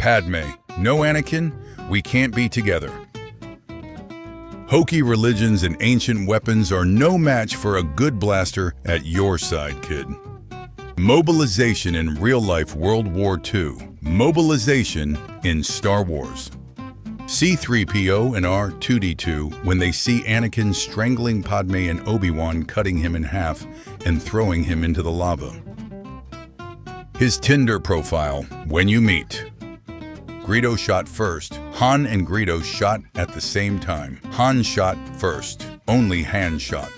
Padme. No Anakin, we can't be together. Hokey religions and ancient weapons are no match for a good blaster at your side, kid. Mobilization in real-life World War II. Mobilization in Star Wars. C-3PO and R2-D2 when they see Anakin strangling Padme and Obi-Wan, cutting him in half and throwing him into the lava. His Tinder profile when you meet. Greedo shot first. Han and Greedo shot at the same time. Han shot first. Only Han shot.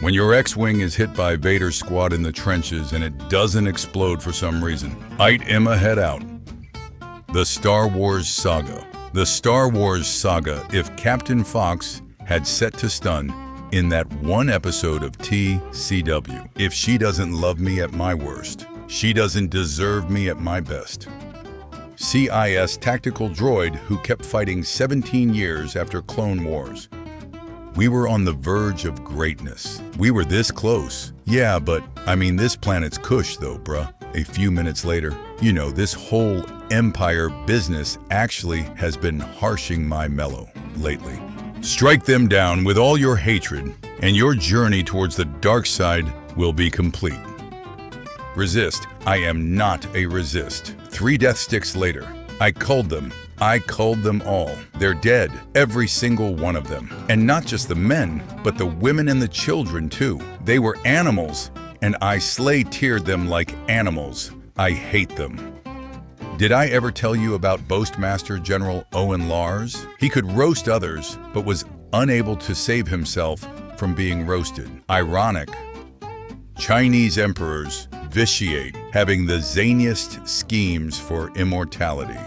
When your X-Wing is hit by Vader's squad in the trenches and it doesn't explode for some reason. Ite Emma head out. The Star Wars Saga. The Star Wars Saga, if Captain Fox had set to stun in that one episode of TCW. If she doesn't love me at my worst, she doesn't deserve me at my best. CIS tactical droid who kept fighting 17 years after Clone Wars. We were on the verge of greatness. We were this close. Yeah, but I mean this planet's cush though, bruh. A few minutes later, you know, this whole Empire business actually has been harshing my mellow lately. Strike them down with all your hatred, and your journey towards the dark side will be complete. Resist. I am not a resist. 3 death sticks later. I culled them. I culled them all. They're dead. Every single one of them. And not just the men, but the women and the children too. They were animals, and I slay-tiered them like animals. I hate them. Did I ever tell you about Boastmaster General Owen Lars? He could roast others, but was unable to save himself from being roasted. Ironic. Chinese emperors vitiate, having the zaniest schemes for immortality.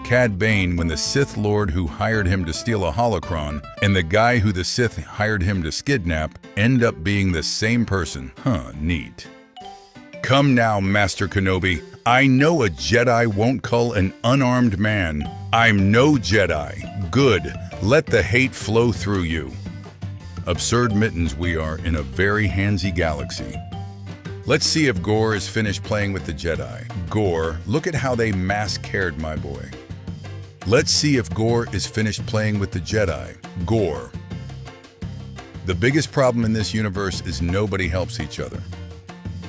Cad Bane when the Sith Lord who hired him to steal a holocron and the guy who the Sith hired him to skidnap end up being the same person. Neat. Come now, Master Kenobi. I know a Jedi won't cull an unarmed man. I'm no Jedi. Good. Let the hate flow through you. Absurd mittens we are in a very handsy galaxy. Let's see if Gore is finished playing with the Jedi. Gore, look at how they mass-cared my boy. Let's see if Gore is finished playing with the Jedi. Gore. The biggest problem in this universe is nobody helps each other.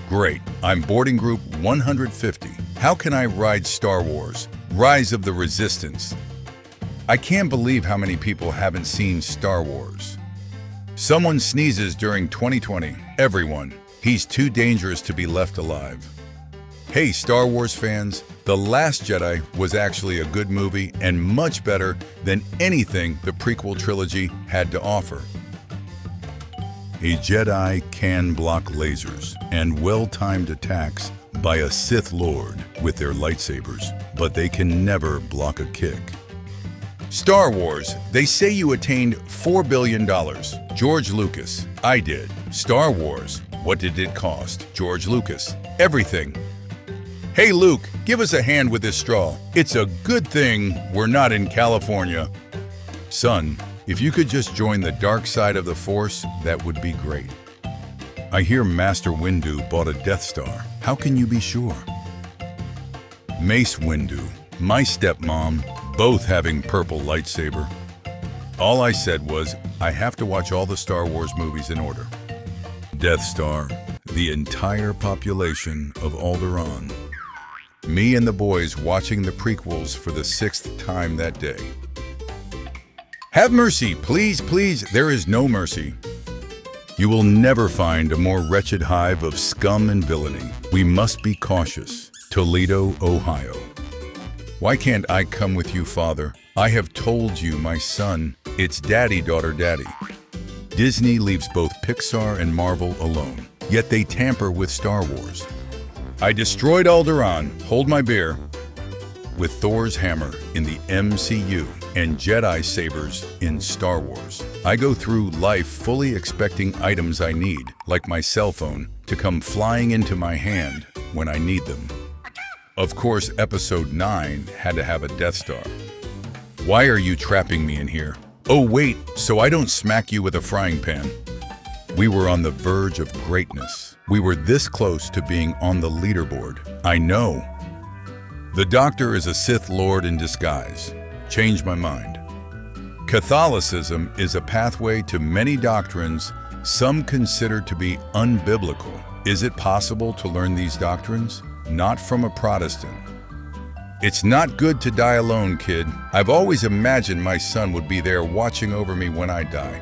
Great, I'm boarding group 150. How can I ride Star Wars? Rise of the Resistance. I can't believe how many people haven't seen Star Wars. Someone sneezes during 2020. Everyone. He's too dangerous to be left alive. Hey, Star Wars fans, The Last Jedi was actually a good movie and much better than anything the prequel trilogy had to offer. A Jedi can block lasers and well-timed attacks by a Sith Lord with their lightsabers, but they can never block a kick. Star Wars, they say you attained $4 billion. George Lucas, I did. Star Wars, what did it cost? George Lucas, everything. Hey Luke, give us a hand with this straw. It's a good thing we're not in California. Son, if you could just join the dark side of the Force, that would be great. I hear Master Windu bought a Death Star. How can you be sure? Mace Windu, my stepmom, both having purple lightsaber. All I said was, I have to watch all the Star Wars movies in order. Death Star, the entire population of Alderaan. Me and the boys watching the prequels for the 6th time that day. Have mercy, please, please, there is no mercy. You will never find a more wretched hive of scum and villainy. We must be cautious. Toledo, Ohio. Why can't I come with you, Father? I have told you, my son, it's daddy, daughter, daddy. Disney leaves both Pixar and Marvel alone, yet they tamper with Star Wars. I destroyed Alderaan, hold my beer, with Thor's hammer in the MCU and Jedi sabers in Star Wars. I go through life fully expecting items I need, like my cell phone, to come flying into my hand when I need them. Of course, Episode 9 had to have a Death Star. Why are you trapping me in here? Oh wait, so I don't smack you with a frying pan. We were on the verge of greatness. We were this close to being on the leaderboard. I know. The Doctor is a Sith Lord in disguise. Changed my mind. Catholicism is a pathway to many doctrines some consider to be unbiblical. Is it possible to learn these doctrines? Not from a Protestant. It's not good to die alone, kid. I've always imagined my son would be there watching over me when I die.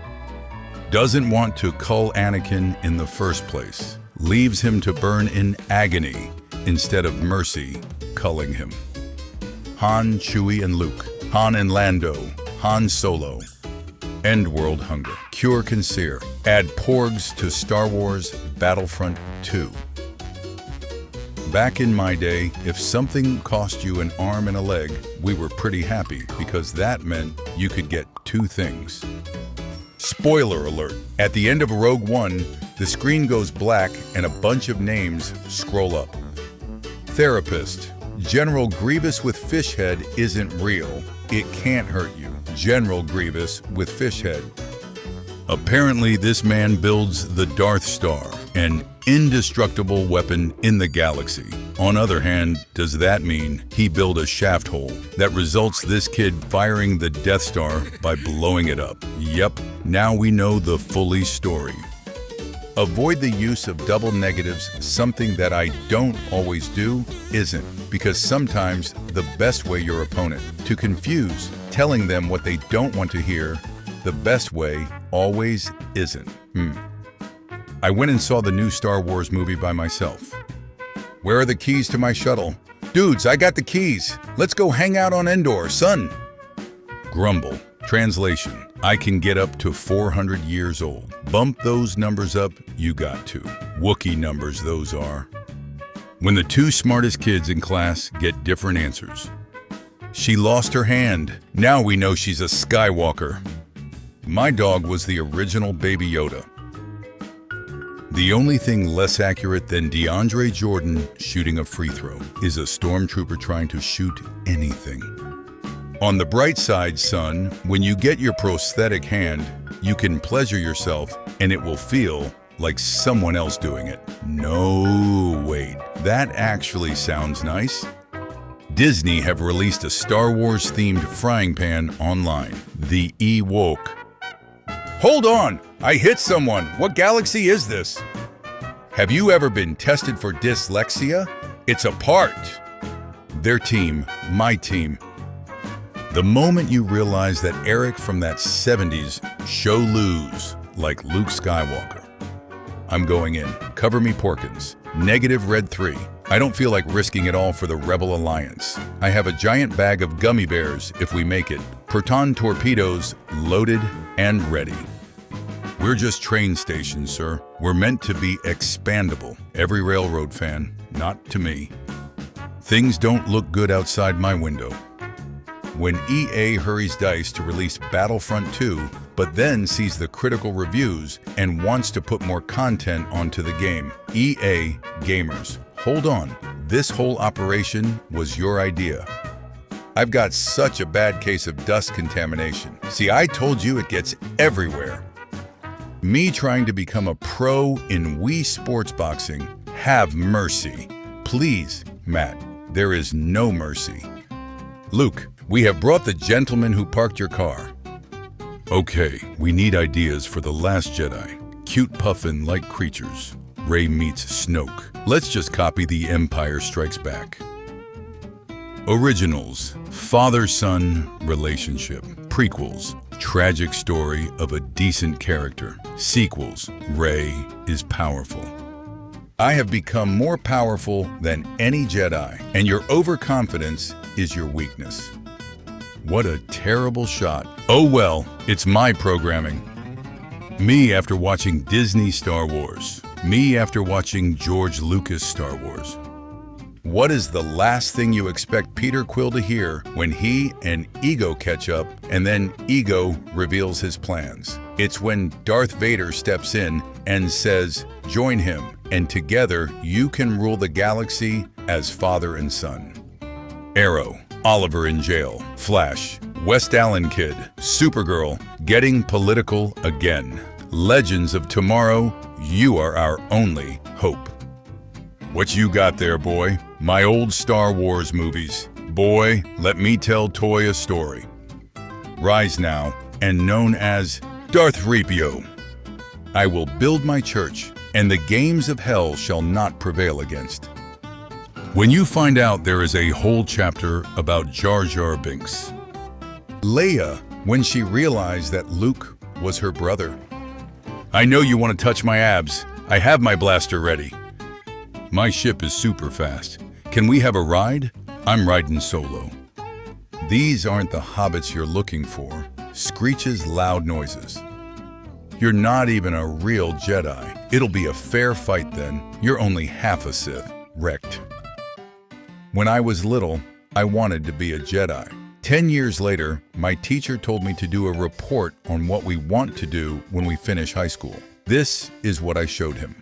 Doesn't want to cull Anakin in the first place. Leaves him to burn in agony instead of mercy culling him. Han, Chewie, and Luke. Han and Lando. Han Solo. End world hunger. Cure Conceer. Add porgs to Star Wars Battlefront 2. Back in my day, if something cost you an arm and a leg, we were pretty happy because that meant you could get two things. Spoiler alert. At the end of Rogue One, the screen goes black and a bunch of names scroll up. Therapist. General Grievous with fish head isn't real. It can't hurt you. General Grievous with fish head. Apparently, this man builds the Darth Star, an indestructible weapon in the galaxy. On other hand, does that mean he built a shaft hole that results this kid firing the Death Star by blowing it up? Yep, now we know the fully story. Avoid the use of double negatives. Something that I don't always do isn't, because sometimes the best way your opponent to confuse, telling them what they don't want to hear, the best way always isn't. I went and saw the new Star Wars movie by myself. Where are the keys to my shuttle? Dudes, I got the keys. Let's go hang out on Endor, son. Grumble. Translation. I can get up to 400 years old. Bump those numbers up, you got to. Wookiee numbers those are. When the two smartest kids in class get different answers. She lost her hand. Now we know she's a Skywalker. My dog was the original Baby Yoda. The only thing less accurate than DeAndre Jordan shooting a free throw is a stormtrooper trying to shoot anything. On the bright side, son, when you get your prosthetic hand, you can pleasure yourself and it will feel like someone else doing it. No, wait, that actually sounds nice. Disney have released a Star Wars themed frying pan online, the Ewok. Hold on, I hit someone. What galaxy is this? Have you ever been tested for dyslexia? It's a part. Their team, my team. The moment you realize that Eric from that 70s show lose like Luke Skywalker. I'm going in. Cover me Porkins. Negative red 3. I don't feel like risking it all for the Rebel Alliance. I have a giant bag of gummy bears if we make it. Proton torpedoes loaded and ready. We're just train stations, sir. We're meant to be expandable. Every railroad fan, not to me. Things don't look good outside my window. When EA hurries dice to release Battlefront 2, but then sees the critical reviews and wants to put more content onto the game. EA gamers, hold on. This whole operation was your idea. I've got such a bad case of dust contamination. See, I told you it gets everywhere. Me trying to become a pro in Wii sports boxing, have mercy. Please, Matt, there is no mercy. Luke, we have brought the gentleman who parked your car. Okay, we need ideas for The Last Jedi. Cute puffin-like creatures. Rey meets Snoke. Let's just copy The Empire Strikes Back. Originals, father-son relationship. Prequels, tragic story of a decent character. Sequels, Rey is powerful. I have become more powerful than any Jedi, and your overconfidence is your weakness. What a terrible shot. Oh well, it's my programming. Me after watching Disney Star Wars. Me after watching George Lucas Star Wars. What is the last thing you expect Peter Quill to hear when he and Ego catch up and then Ego reveals his plans? It's when Darth Vader steps in and says, join him, and together you can rule the galaxy as father and son. Arrow, Oliver in jail, Flash, West Allen Kid, Supergirl, getting political again. Legends of Tomorrow, you are our only hope. What you got there, boy? My old Star Wars movies. Boy, let me tell Toy a story. Rise now, and known as Darth Repio. I will build my church, and the games of hell shall not prevail against. When you find out there is a whole chapter about Jar Jar Binks. Leia, when she realized that Luke was her brother. I know you want to touch my abs. I have my blaster ready. My ship is super fast. Can we have a ride? I'm riding solo. These aren't the hobbits you're looking for. Screeches loud noises. You're not even a real Jedi. It'll be a fair fight then. You're only half a Sith. Wrecked. When I was little, I wanted to be a Jedi. 10 years later, my teacher told me to do a report on what we want to do when we finish high school. This is what I showed him.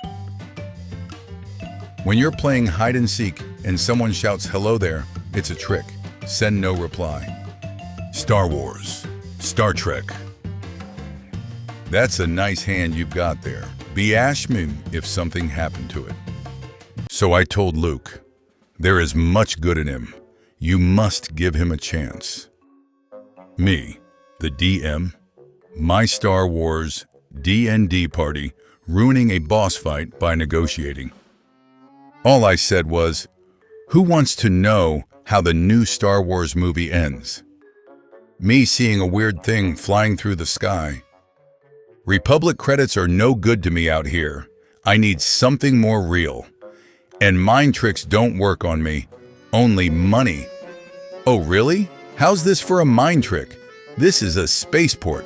When you're playing hide and seek and someone shouts hello there, it's a trick. Send no reply. Star Wars. Star Trek. That's a nice hand you've got there. Be Ashman if something happened to it. So I told Luke, there is much good in him. You must give him a chance. Me, the DM, my Star Wars D&D party, ruining a boss fight by negotiating. All I said was, who wants to know how the new Star Wars movie ends? Me seeing a weird thing flying through the sky. Republic credits are no good to me out here. I need something more real. And mind tricks don't work on me. Only money. Oh, really? How's this for a mind trick? This is a spaceport.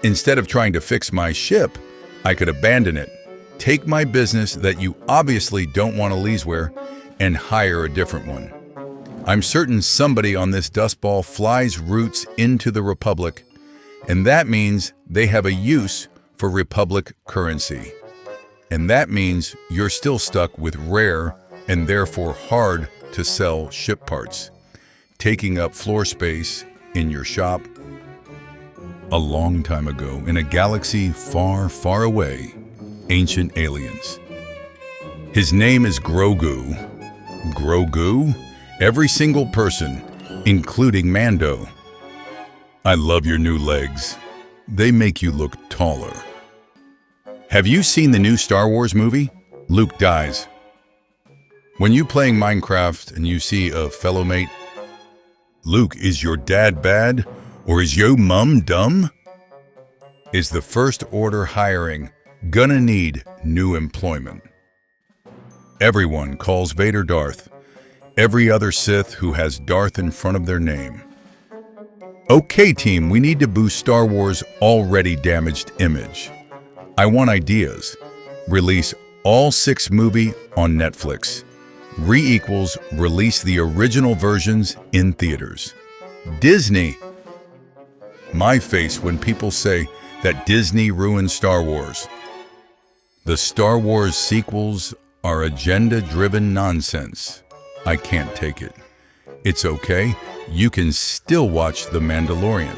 Instead of trying to fix my ship, I could abandon it, take my business that you obviously don't want to leaseware, and hire a different one. I'm certain somebody on this dustball flies routes into the Republic, and that means they have a use for Republic currency. And that means you're still stuck with rare and therefore hard to sell ship parts, taking up floor space in your shop. A long time ago, in a galaxy far, far away, ancient aliens. His name is Grogu. Grogu? Every single person, including Mando. I love your new legs. They make you look taller. Have you seen the new Star Wars movie? Luke dies. When you playing Minecraft and you see a fellow mate, Luke, is your dad bad? Or is yo mum dumb? Is the First Order hiring gonna need new employment? Everyone calls Vader Darth. Every other Sith who has Darth in front of their name. Okay, team, we need to boost Star Wars' already damaged image. I want ideas. Release all 6 movies on Netflix. Re-equals release the original versions in theaters. Disney. My face when people say that Disney ruined Star Wars. The Star Wars sequels are agenda-driven nonsense. I can't take it. It's okay. You can still watch The Mandalorian.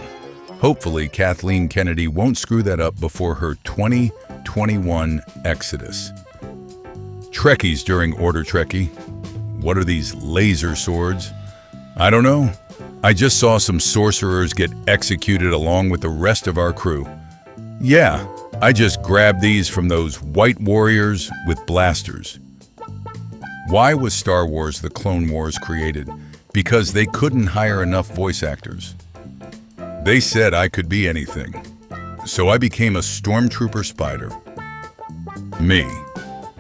Hopefully, Kathleen Kennedy won't screw that up before her 2021 exodus. Trekkies during Order Trekkie. What are these laser swords? I don't know. I just saw some sorcerers get executed along with the rest of our crew. Yeah, I just grabbed these from those white warriors with blasters. Why was Star Wars The Clone Wars created? Because they couldn't hire enough voice actors. They said I could be anything. So I became a stormtrooper spider. Me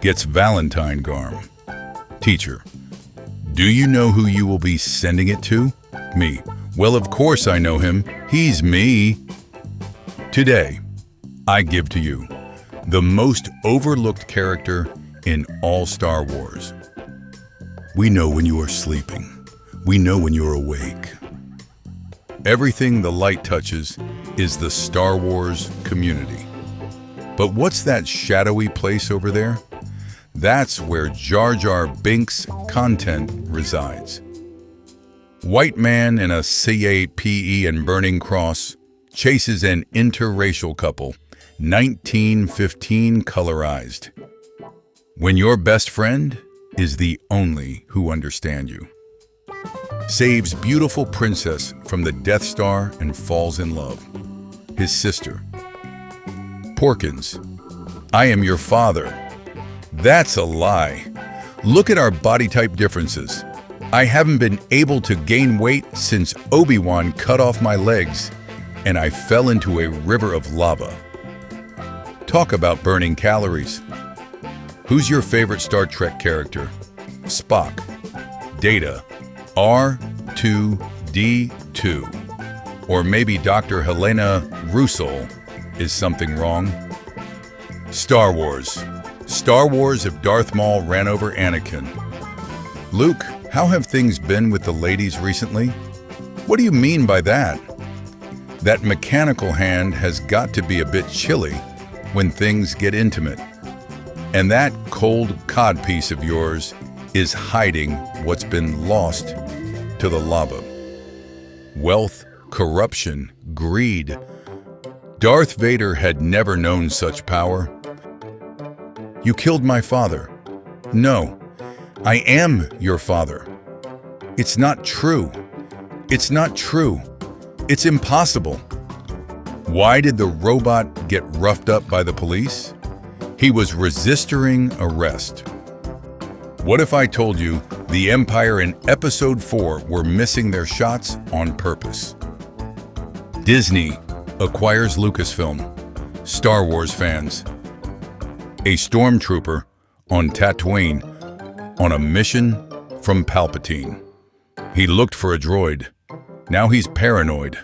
gets Valentine Garm. Teacher, do you know who you will be sending it to? Me. Well, of course I know him. He's me. Today, I give to you the most overlooked character in all Star Wars. We know when you are sleeping. We know when you're awake. Everything the light touches is the Star Wars community. But what's that shadowy place over there? That's where Jar Jar Binks' content resides. White man in a CAPE and burning cross chases an interracial couple, 1915 colorized. When your best friend is the only who understand you. Saves beautiful princess from the Death Star and falls in love. His sister. Porkins, I am your father. That's a lie. Look at our body type differences. I haven't been able to gain weight since Obi-Wan cut off my legs and I fell into a river of lava. Talk about burning calories. Who's your favorite Star Trek character? Spock. Data. R2-D2. Or maybe Dr. Helena Russell. Is something wrong? Star Wars. Star Wars if Darth Maul ran over Anakin. Luke, how have things been with the ladies recently? What do you mean by that? That mechanical hand has got to be a bit chilly when things get intimate. And that cold codpiece of yours is hiding what's been lost to the lava. Wealth, corruption, greed. Darth Vader had never known such power. You killed my father. No, I am your father. It's not true. It's not true. It's impossible. Why did the robot get roughed up by the police? He was resisting arrest. What if I told you the Empire in Episode 4 were missing their shots on purpose? Disney acquires Lucasfilm. Star Wars fans. A stormtrooper on Tatooine on a mission from Palpatine. He looked for a droid. Now he's paranoid.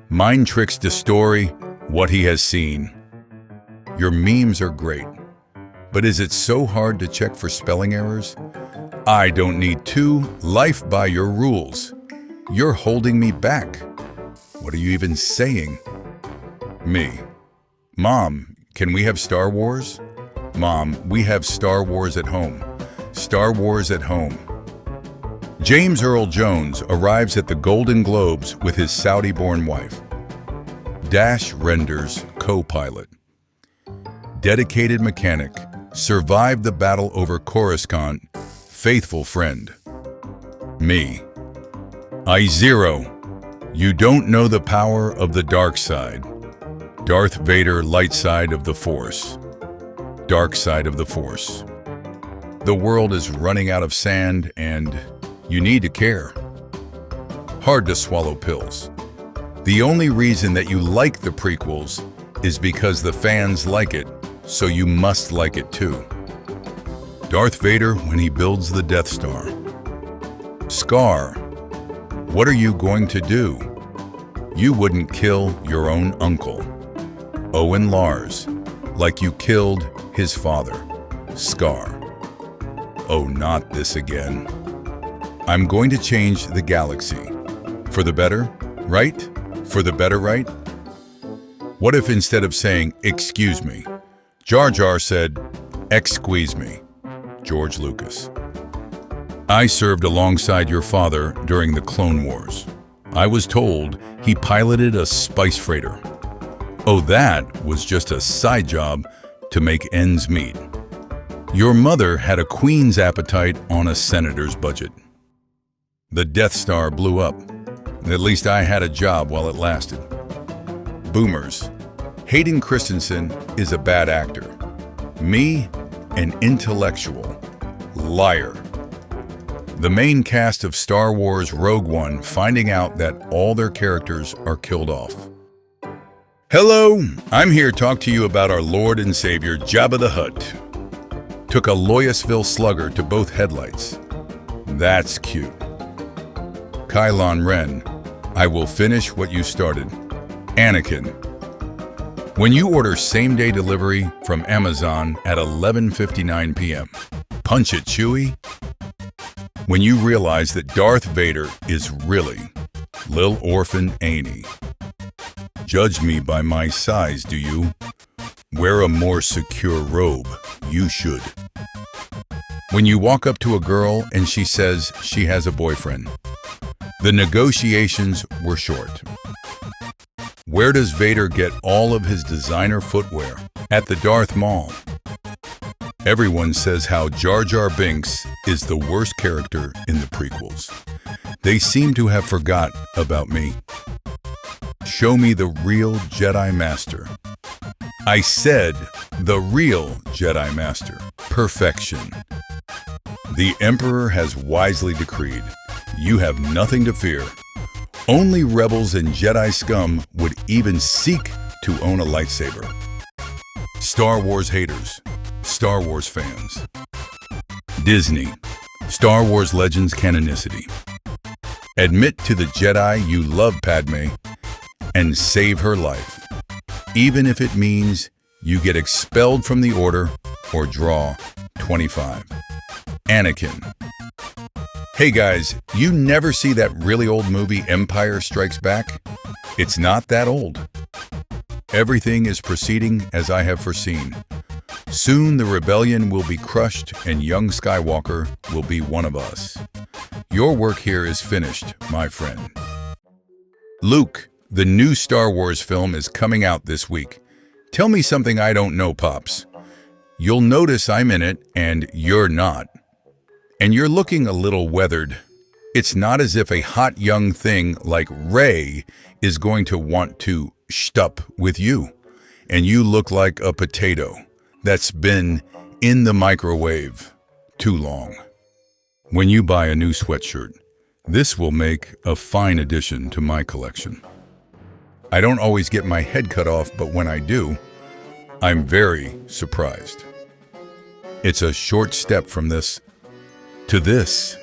Mind tricks to story what he has seen. Your memes are great, but is it so hard to check for spelling errors? I don't need to life by your rules. You're holding me back. What are you even saying? Me. Mom, can we have Star Wars? Mom, we have Star Wars at home. Star Wars at home. James Earl Jones arrives at the Golden Globes with his Saudi-born wife. Dash Render's co-pilot. Dedicated mechanic, survived the battle over Coruscant, faithful friend. Me. I-Zero. You don't know the power of the dark side. Darth Vader, light side of the Force. Dark side of the Force. The world is running out of sand and you need to care. Hard to swallow pills. The only reason that you like the prequels is because the fans like it, so you must like it too. Darth Vader when he builds the Death Star. Scar. What are you going to do? You wouldn't kill your own uncle. Owen Lars, like you killed his father, Scar. Oh, not this again. I'm going to change the galaxy. For the better, right? For the better, right? What if instead of saying, excuse me, Jar Jar said, excuse me, George Lucas. I served alongside your father during the Clone Wars. I was told he piloted a spice freighter. Oh, that was just a side job to make ends meet. Your mother had a queen's appetite on a senator's budget. The Death Star blew up. At least I had a job while it lasted. Boomers. Hayden Christensen is a bad actor. Me, an intellectual. Liar. The main cast of Star Wars Rogue One finding out that all their characters are killed off. Hello, I'm here to talk to you about our Lord and Savior Jabba the Hutt. Took a Loyasville slugger to both headlights. That's cute. Kylo Ren, I will finish what you started. Anakin. When you order same-day delivery from Amazon at 11:59 p.m., punch it, Chewie. When you realize that Darth Vader is really Lil Orphan Annie. Judge me by my size, do you? Wear a more secure robe. You should. When you walk up to a girl and she says she has a boyfriend. The negotiations were short. Where does Vader get all of his designer footwear? At the Darth Mall. Everyone says how Jar Jar Binks is the worst character in the prequels. They seem to have forgot about me. Show me the real Jedi Master. I said the real Jedi Master. Perfection. The Emperor has wisely decreed, you have nothing to fear. Only rebels and Jedi scum would even seek to own a lightsaber. Star Wars haters, Star Wars fans. Disney, Star Wars Legends canonicity. Admit to the Jedi you love Padme and save her life, even if it means you get expelled from the Order or draw 25. Anakin. Hey guys, you never see that really old movie Empire Strikes Back? It's not that old. Everything is proceeding as I have foreseen. Soon the rebellion will be crushed and young Skywalker will be one of us. Your work here is finished, my friend. Luke, the new Star Wars film is coming out this week. Tell me something I don't know, Pops. You'll notice I'm in it and you're not. And you're looking a little weathered. It's not as if a hot young thing like Rey is going to want to shtup with you. And you look like a potato that's been in the microwave too long. When you buy a new sweatshirt, this will make a fine addition to my collection. I don't always get my head cut off, but when I do, I'm very surprised. It's a short step from this to this.